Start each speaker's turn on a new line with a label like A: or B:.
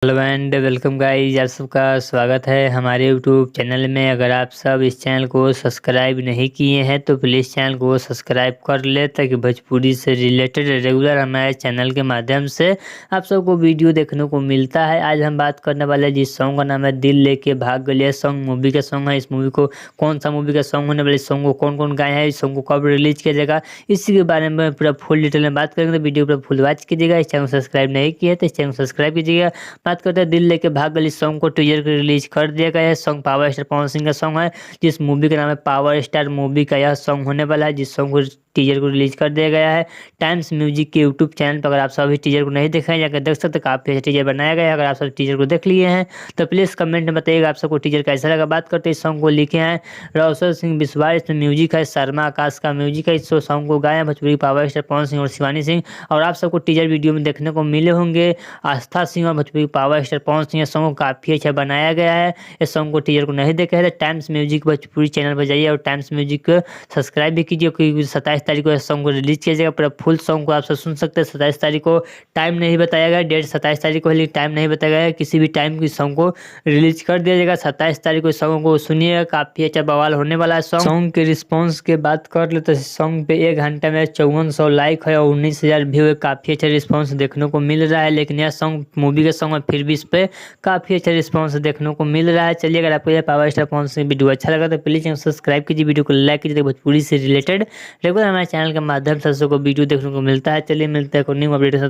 A: Hello and welcome guys, आप सबका स्वागत है हमारे यूट्यूब चैनल में। अगर आप सब इस चैनल को सब्सक्राइब नहीं किए हैं तो प्लीज़ चैनल को सब्सक्राइब कर ले, ताकि भोजपुरी से रिलेटेड रेगुलर हमारे चैनल के माध्यम से आप सबको वीडियो देखने को मिलता है। आज हम बात करने वाले हैं जिस सॉन्ग का नाम है दिल लेके भाग गलिया। सॉन्ग मूवी का सॉन्ग है। इस मूवी को कौन सा मूवी का सॉन्ग होने वाले, इस सॉन्ग को कौन कौन गाए हैं, इस सॉन्ग को कब रिलीज किया जाएगा, इसी के बारे में पूरा फुल डिटेल में बात करेंगे। तो वीडियो पूरा फुल वॉच कीजिएगा। इस चैनल को सब्सक्राइब नहीं किया तो इस चैनल को सब्सक्राइब कीजिएगा। बात करते हैं दिल लेके भाग गली सॉन्ग को टीजर को रिलीज कर दिया गया है। Song power star Pawan Singh का सॉन्ग है, जिस मूवी का नाम है पावर स्टार। मूवी का यह सॉन्ग होने वाला है, जिस सॉन्ग को टीजर को रिलीज कर दिया गया है टाइम्स म्यूजिक के यूट्यूब चैनल पर। अगर आप सभी टीजर को नहीं देखे हैं जाकर देख सकते, काफी अच्छा टीजर बनाया गया है। अगर आप सब टीजर को देख लिए हैं तो प्लीज कमेंट में बताइएगा आप सबको टीजर कैसा लगा। बात करते हैं इस सॉन्ग को लिखे हैं रोशन सिंह विश्वास, इसमें म्यूजिक है शर्मा आकाश का म्यूजिक है। इस सॉन्ग को गाया भोजपुरी पावर स्टार पवन सिंह और शिवानी सिंह। और आप सबको टीजर वीडियो में देखने को मिले होंगे आस्था सिंह और Bhojpuri power star Pawan Singh. Song को काफी अच्छा बनाया गया है। इस सॉन्ग को टीजर को नहीं देखे हैं तो टाइम्स म्यूजिक भोजपुरी चैनल पर जाइए और टाइम्स म्यूजिक को सब्सक्राइब भी कीजिए, क्योंकि 27 तारीख को इस सॉन्ग को रिलीज किया जाएगा। पूरा फुल सॉन्ग को आप सब सुन सकते हैं। 27 तारीख को टाइम नहीं बताया गया, डेट 27 तारीख को, लेकिन टाइम नहीं बताया गया। किसी भी टाइम की सॉन्ग को रिलीज कर दिया जाएगा। 27 तारीख को सॉन्ग को सुनिएगा, काफी अच्छा बवाल होने वाला है। सॉन्ग के रिस्पॉन्स के बात कर ले तो सॉन्ग पे 1 घंटे में 5400 लाइक है और 19,000 व्यू है। काफी अच्छा रिस्पॉन्स देखने को मिल रहा है। लेकिन यह सॉन्ग मूवी का सॉन्ग है, फिर भी इस पे काफी अच्छा रिस्पॉन्स देखने को मिल रहा है। चलिए, अगर आपको यह power star Pawan Singh video अच्छा लगा तो प्लीज चैनल सब्सक्राइब कीजिए, वीडियो को लाइक कीजिए। भोजपुरी से रिलेटेड रेगुलर हमारे चैनल के माध्यम से सबको वीडियो देखने को मिलता है। चलिए मिलते हैं न्यू अपडेट के साथ।